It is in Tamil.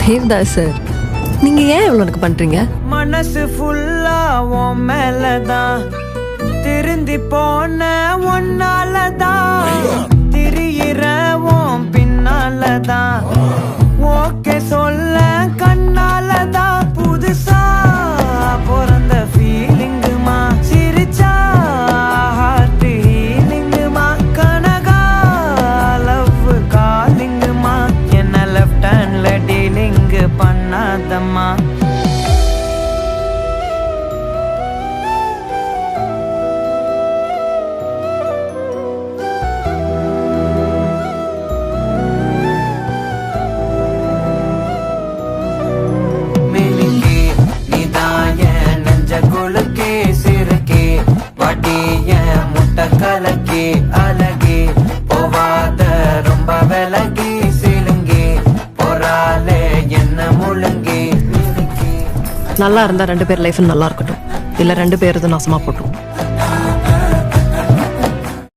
தேவ்தாஸ் சார், நீங்க ஏன் இவ்வளவு எனக்கு பண்றீங்க? மனசு ஃபுல்லா உன் மேலதான், திருந்தி போன ஒன்னாலதான், திரியிற உன் பின்னாலதான், ஓகே சொல்ல கண்ணாலதான், புதுசா பிறந்த ஃபீலிங்குமா, சிரிச்சா ஹார்ட் ஹீலிங்குமா, கனகா லவ் காலிங்குமா, என்ன லெஃப்ட் ஹேண்ட்ல டீலிங் பண்ணாதம்மா. கலக்கி அழகி போவாத ரொம்ப விலகி சிலுங்கி போறாலே என்ன முழுங்கி. நல்லா இருந்தா 2 பேர் லைஃப் நல்லா இருக்கட்டும், இல்ல 2 பேர் நாசமா போட்டும்.